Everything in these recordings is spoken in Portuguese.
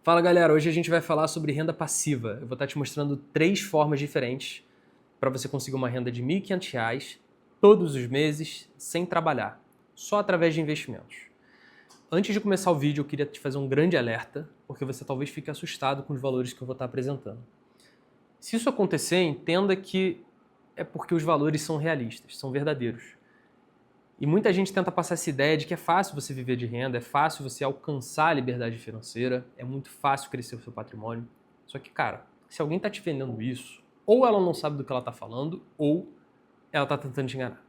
Fala galera, hoje a gente vai falar sobre renda passiva. Eu vou estar te mostrando 3 formas diferentes para você conseguir uma renda de R$ 1.500 todos os meses sem trabalhar, só através de investimentos. Antes de começar o vídeo, eu queria te fazer um grande alerta, porque você talvez fique assustado com os valores que eu vou estar apresentando. Se isso acontecer, entenda que é porque os valores são realistas, são verdadeiros. E muita gente tenta passar essa ideia de que é fácil você viver de renda, é fácil você alcançar a liberdade financeira, é muito fácil crescer o seu patrimônio. Só que, cara, se alguém está te vendendo isso, ou ela não sabe do que ela está falando, ou ela está tentando te enganar.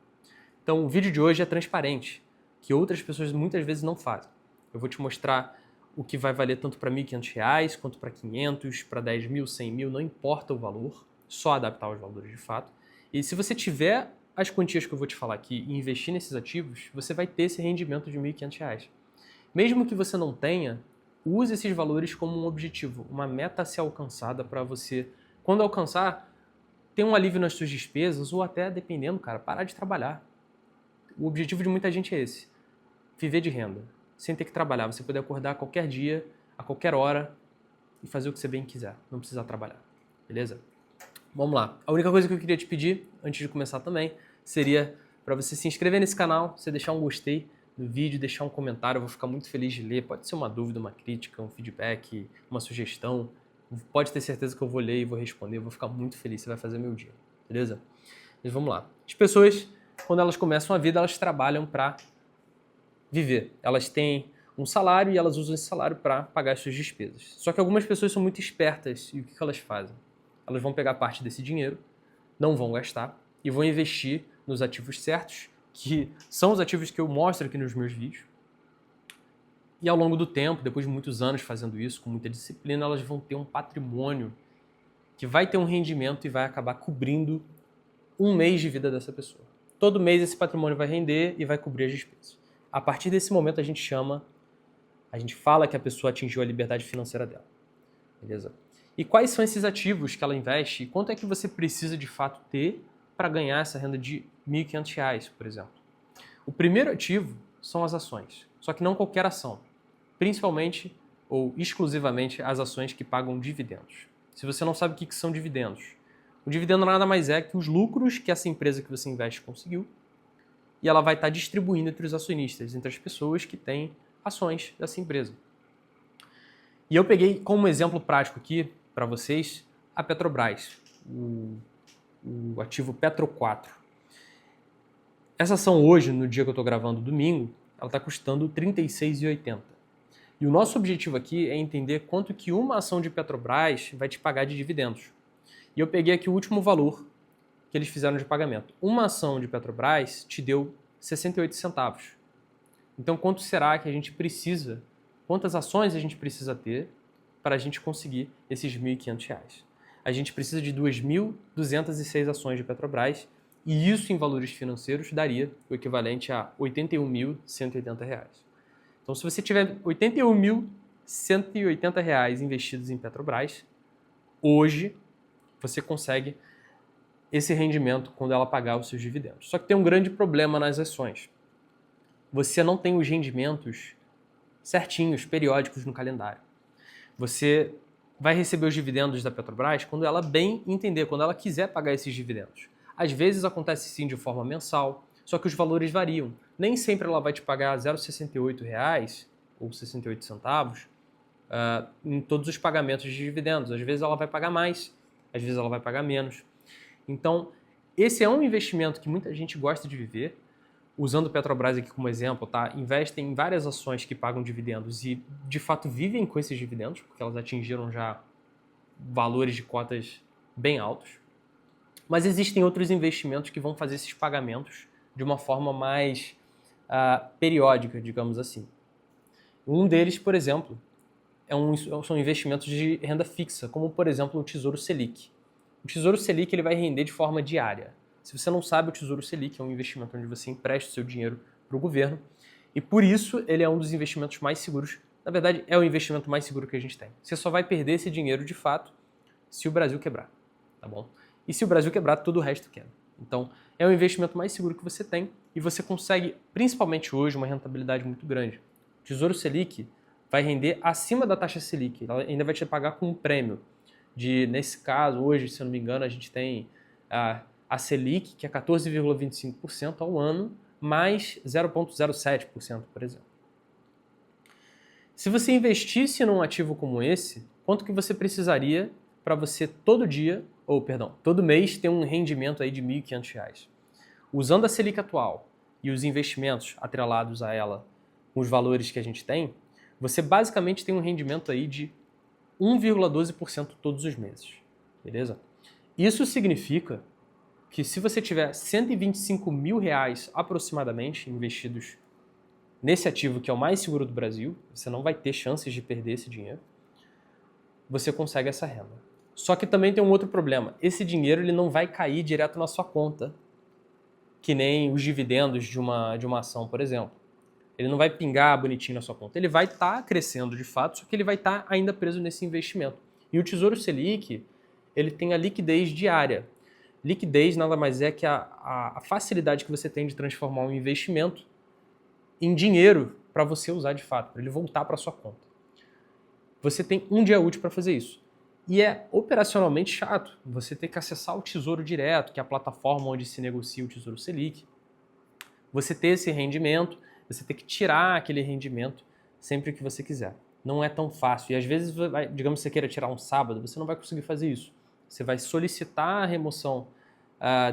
Então, o vídeo de hoje é transparente, que outras pessoas muitas vezes não fazem. Eu vou te mostrar o que vai valer tanto para R$ 1.500 quanto para 500, para 10 mil, 100 mil, não importa o valor, só adaptar os valores de fato. E se você tiver as quantias que eu vou te falar aqui e investir nesses ativos, você vai ter esse rendimento de R$ 1.500. Mesmo que você não tenha, use esses valores como um objetivo, uma meta a ser alcançada para você, quando alcançar, ter um alívio nas suas despesas ou até, dependendo, cara, parar de trabalhar. O objetivo de muita gente é esse, viver de renda, sem ter que trabalhar. Você poder acordar a qualquer dia, a qualquer hora e fazer o que você bem quiser, não precisar trabalhar, beleza? Vamos lá. A única coisa que eu queria te pedir, antes de começar também, seria para você se inscrever nesse canal, você deixar um gostei no vídeo, deixar um comentário, eu vou ficar muito feliz de ler. Pode ser uma dúvida, uma crítica, um feedback, uma sugestão. Pode ter certeza que eu vou ler e vou responder, eu vou ficar muito feliz, você vai fazer meu dia, beleza? Mas vamos lá. As pessoas, quando elas começam a vida, elas trabalham para viver. Elas têm um salário e elas usam esse salário para pagar as suas despesas. Só que algumas pessoas são muito espertas e o que elas fazem? Elas vão pegar parte desse dinheiro, não vão gastar e vão investir nos ativos certos, que são os ativos que eu mostro aqui nos meus vídeos. E ao longo do tempo, depois de muitos anos fazendo isso, com muita disciplina, elas vão ter um patrimônio que vai ter um rendimento e vai acabar cobrindo um mês de vida dessa pessoa. Todo mês esse patrimônio vai render e vai cobrir as despesas. A partir desse momento a gente fala que a pessoa atingiu a liberdade financeira dela. Beleza? E quais são esses ativos que ela investe e quanto é que você precisa de fato ter para ganhar essa renda de R$ 1.500, por exemplo? O primeiro ativo são as ações, só que não qualquer ação, principalmente ou exclusivamente as ações que pagam dividendos. Se você não sabe o que são dividendos, o dividendo nada mais é que os lucros que essa empresa que você investe conseguiu e ela vai estar distribuindo entre os acionistas, entre as pessoas que têm ações dessa empresa. E eu peguei como exemplo prático aqui para vocês a Petrobras, o ativo Petro 4. Essa ação hoje, no dia que eu estou gravando, domingo, ela está custando R$ 36,80. E o nosso objetivo aqui é entender quanto que uma ação de Petrobras vai te pagar de dividendos. E eu peguei aqui o último valor que eles fizeram de pagamento. Uma ação de Petrobras te deu 68 centavos. Então, quanto será que a gente precisa, quantas ações a gente precisa ter para a gente conseguir esses R$ 1.500? A gente precisa de 2.206 ações de Petrobras e isso em valores financeiros daria o equivalente a R$ 81.180. Então, se você tiver R$ 81.180 investidos em Petrobras, hoje você consegue esse rendimento quando ela pagar os seus dividendos. Só que tem um grande problema nas ações. Você não tem os rendimentos certinhos, periódicos no calendário. Você vai receber os dividendos da Petrobras quando ela bem entender, quando ela quiser pagar esses dividendos. Às vezes acontece sim de forma mensal, só que os valores variam. Nem sempre ela vai te pagar R$ 0,68 ou 68 centavos em todos os pagamentos de dividendos. Às vezes ela vai pagar mais, às vezes ela vai pagar menos. Então, esse é um investimento que muita gente gosta de viver. Usando o Petrobras aqui como exemplo, tá? Investem em várias ações que pagam dividendos e, de fato, vivem com esses dividendos, porque elas atingiram já valores de cotas bem altos. Mas existem outros investimentos que vão fazer esses pagamentos de uma forma mais periódica, digamos assim. Um deles, por exemplo, são investimentos de renda fixa, como, por exemplo, o Tesouro Selic. O Tesouro Selic ele vai render de forma diária. Se você não sabe, o Tesouro Selic é um investimento onde você empresta o seu dinheiro para o governo e por isso ele é um dos investimentos mais seguros. Na verdade, é o investimento mais seguro que a gente tem. Você só vai perder esse dinheiro de fato se o Brasil quebrar, tá bom? E se o Brasil quebrar, todo o resto quebra. Então, é o investimento mais seguro que você tem e você consegue, principalmente hoje, uma rentabilidade muito grande. O Tesouro Selic vai render acima da taxa Selic. Ela ainda vai te pagar com um prêmio. Nesse caso, hoje, se eu não me engano, a gente tem a Selic, que é 14,25% ao ano, mais 0,07%, por exemplo. Se você investisse num ativo como esse, quanto que você precisaria para você todo mês ter um rendimento aí de R$ 1.500? Usando a Selic atual e os investimentos atrelados a ela, com os valores que a gente tem, você basicamente tem um rendimento aí de 1,12% todos os meses, beleza? Isso significa que se você tiver R$ 125 mil aproximadamente investidos nesse ativo que é o mais seguro do Brasil, você não vai ter chances de perder esse dinheiro, você consegue essa renda. Só que também tem um outro problema. Esse dinheiro ele não vai cair direto na sua conta, que nem os dividendos de uma ação, por exemplo. Ele não vai pingar bonitinho na sua conta. Ele vai estar crescendo de fato, só que ele vai estar ainda preso nesse investimento. E o Tesouro Selic, ele tem a liquidez diária. Liquidez nada mais é que a facilidade que você tem de transformar um investimento em dinheiro para você usar de fato, para ele voltar para sua conta. Você tem um dia útil para fazer isso. E é operacionalmente chato você ter que acessar o Tesouro Direto, que é a plataforma onde se negocia o Tesouro Selic. Você ter esse rendimento, você ter que tirar aquele rendimento sempre que você quiser. Não é tão fácil. E às vezes, digamos que você queira tirar um sábado, você não vai conseguir fazer isso. Você vai solicitar a remoção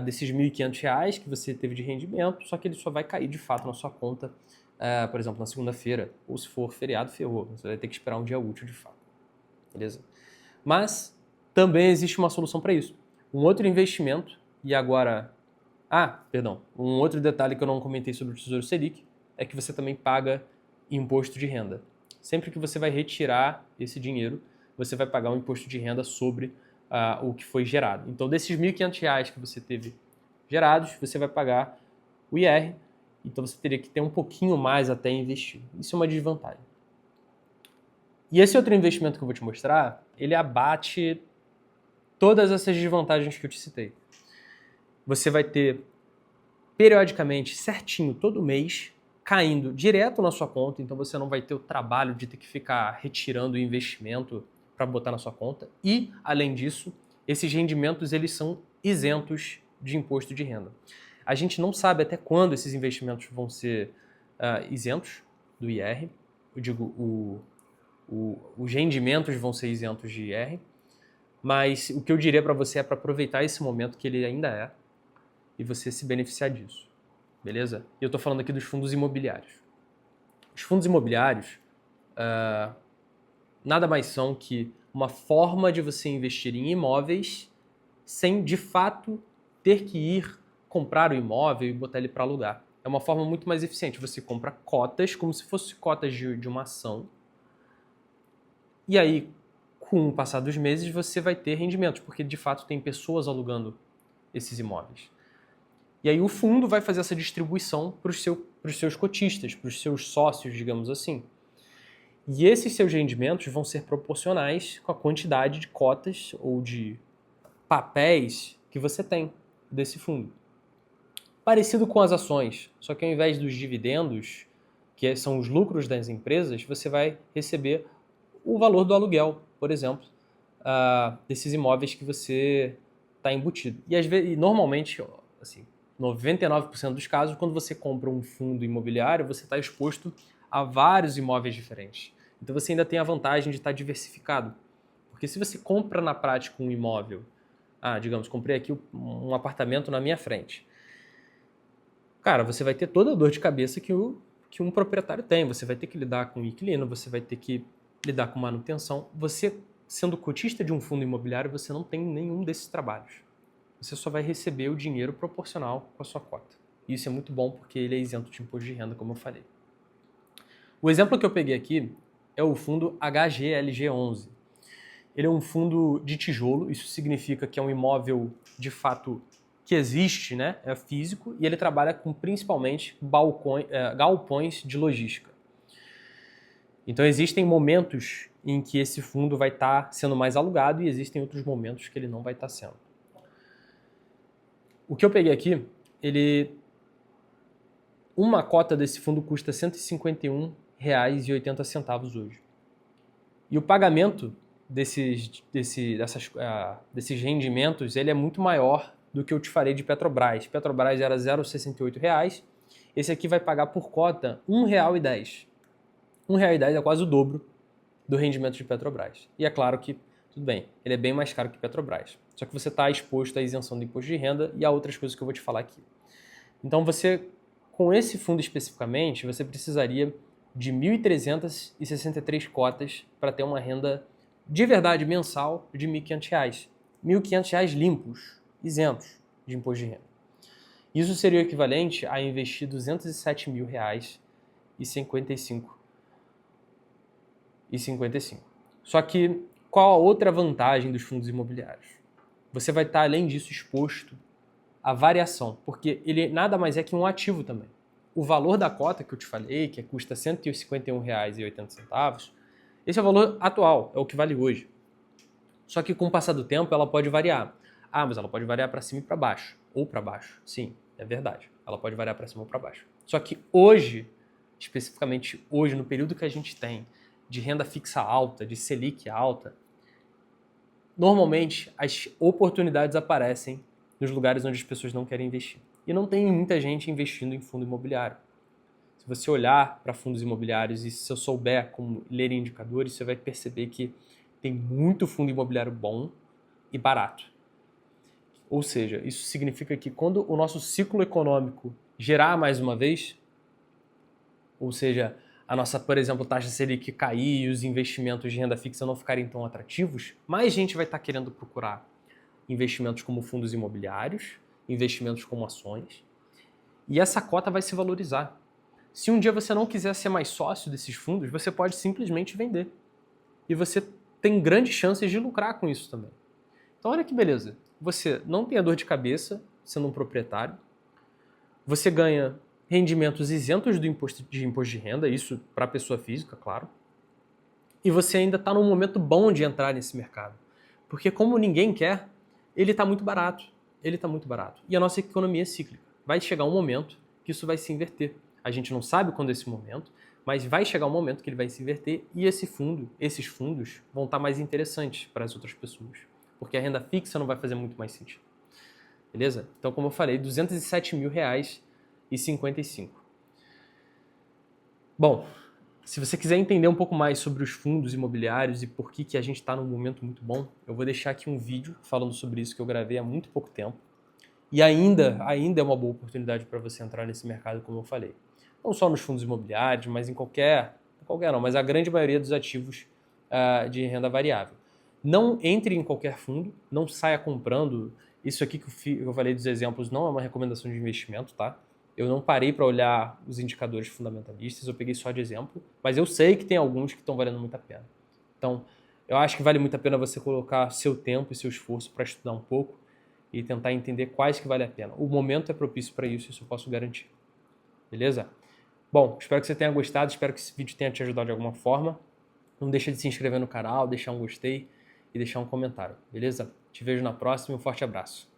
desses R$ 1.500 que você teve de rendimento, só que ele só vai cair de fato na sua conta, por exemplo, na segunda-feira. Ou se for feriado, ferrou. Você vai ter que esperar um dia útil de fato. Beleza? Mas também existe uma solução para isso. Um outro investimento, e agora... um outro detalhe que eu não comentei sobre o Tesouro Selic é que você também paga imposto de renda. Sempre que você vai retirar esse dinheiro, você vai pagar um imposto de renda sobre o que foi gerado. Então, desses R$ 1.500 que você teve gerados, você vai pagar o IR, então você teria que ter um pouquinho mais até investir. Isso é uma desvantagem. E esse outro investimento que eu vou te mostrar, ele abate todas essas desvantagens que eu te citei. Você vai ter periodicamente, certinho, todo mês, caindo direto na sua conta, então você não vai ter o trabalho de ter que ficar retirando o investimento para botar na sua conta. E, além disso, esses rendimentos eles são isentos de imposto de renda. A gente não sabe até quando esses investimentos vão ser isentos do IR. Eu digo, os rendimentos vão ser isentos de IR, mas o que eu diria para você é para aproveitar esse momento que ele ainda é e você se beneficiar disso, beleza? E eu estou falando aqui dos fundos imobiliários. Os fundos imobiliários nada mais são que uma forma de você investir em imóveis sem, de fato, ter que ir comprar o imóvel e botar ele para alugar. É uma forma muito mais eficiente. Você compra cotas, como se fossem cotas de uma ação, e aí, com o passar dos meses, você vai ter rendimentos, porque, de fato, tem pessoas alugando esses imóveis. E aí o fundo vai fazer essa distribuição para os seus cotistas, para os seus sócios, digamos assim. E esses seus rendimentos vão ser proporcionais com a quantidade de cotas ou de papéis que você tem desse fundo. Parecido com as ações, só que ao invés dos dividendos, que são os lucros das empresas, você vai receber o valor do aluguel, por exemplo, desses imóveis que você está embutido. E, às vezes, normalmente, assim, 99% dos casos, quando você compra um fundo imobiliário, você está exposto a vários imóveis diferentes. Então você ainda tem a vantagem de estar diversificado. Porque se você compra na prática um imóvel, digamos, comprei aqui um apartamento na minha frente. Cara, você vai ter toda a dor de cabeça que um proprietário tem. Você vai ter que lidar com o inquilino, você vai ter que lidar com manutenção. Você, sendo cotista de um fundo imobiliário, você não tem nenhum desses trabalhos. Você só vai receber o dinheiro proporcional com a sua cota. E isso é muito bom porque ele é isento de imposto de renda, como eu falei. O exemplo que eu peguei aqui é o fundo HGLG11. Ele é um fundo de tijolo, isso significa que é um imóvel de fato que existe, né? É físico, e ele trabalha com principalmente galpões de logística. Então existem momentos em que esse fundo vai estar sendo mais alugado e existem outros momentos que ele não vai estar sendo. O que eu peguei aqui, uma cota desse fundo custa R$ 151,80 hoje. E o pagamento desses rendimentos ele é muito maior do que eu te falei de Petrobras. Petrobras era R$ 0,68. Esse aqui vai pagar por cota R$ 1,10. R$ 1,10 é quase o dobro do rendimento de Petrobras. E é claro que, tudo bem, ele é bem mais caro que Petrobras. Só que você está exposto à isenção do imposto de renda e a outras coisas que eu vou te falar aqui. Então você, com esse fundo especificamente, você precisaria de 1.363 cotas para ter uma renda de verdade mensal de R$ 1.500. R$ 1.500 limpos, isentos de imposto de renda. Isso seria o equivalente a investir R$ 207.000,55. Só que qual a outra vantagem dos fundos imobiliários? Você vai estar, além disso, exposto à variação, porque ele nada mais é que um ativo também. O valor da cota que eu te falei, que custa R$ 151,80, esse é o valor atual, é o que vale hoje. Só que com o passar do tempo ela pode variar. Ah, mas ela pode variar para cima e para baixo. Ou para baixo. Sim, é verdade. Ela pode variar para cima ou para baixo. Só que hoje, especificamente hoje, no período que a gente tem de renda fixa alta, de Selic alta, normalmente as oportunidades aparecem nos lugares onde as pessoas não querem investir. E não tem muita gente investindo em fundo imobiliário. Se você olhar para fundos imobiliários e se eu souber como ler indicadores, você vai perceber que tem muito fundo imobiliário bom e barato. Ou seja, isso significa que quando o nosso ciclo econômico gerar mais uma vez, ou seja, a nossa, por exemplo, taxa Selic cair e os investimentos de renda fixa não ficarem tão atrativos, mais gente vai estar querendo procurar investimentos como fundos imobiliários, investimentos como ações, e essa cota vai se valorizar. Se um dia você não quiser ser mais sócio desses fundos, você pode simplesmente vender. E você tem grandes chances de lucrar com isso também. Então olha que beleza. Você não tem a dor de cabeça sendo um proprietário. Você ganha rendimentos isentos do imposto de renda, isso para a pessoa física, claro. E você ainda está num momento bom de entrar nesse mercado. Porque como ninguém quer, ele está muito barato. Ele está muito barato. E a nossa economia é cíclica. Vai chegar um momento que isso vai se inverter. A gente não sabe quando é esse momento, mas vai chegar um momento que ele vai se inverter e esses fundos vão estar mais interessantes para as outras pessoas, porque a renda fixa não vai fazer muito mais sentido. Beleza? Então, como eu falei, R$ 207.000,55. Bom, se você quiser entender um pouco mais sobre os fundos imobiliários e por que a gente está num momento muito bom, eu vou deixar aqui um vídeo falando sobre isso que eu gravei há muito pouco tempo. E ainda é uma boa oportunidade para você entrar nesse mercado, como eu falei. Não só nos fundos imobiliários, mas em mas a grande maioria dos ativos de renda variável. Não entre em qualquer fundo, não saia comprando. Isso aqui que eu falei dos exemplos não é uma recomendação de investimento, tá? Eu não parei para olhar os indicadores fundamentalistas, eu peguei só de exemplo, mas eu sei que tem alguns que estão valendo muito a pena. Então, eu acho que vale muito a pena você colocar seu tempo e seu esforço para estudar um pouco e tentar entender quais que vale a pena. O momento é propício para isso eu posso garantir. Beleza? Bom, espero que você tenha gostado, espero que esse vídeo tenha te ajudado de alguma forma. Não deixa de se inscrever no canal, deixar um gostei e deixar um comentário, beleza? Te vejo na próxima, um forte abraço.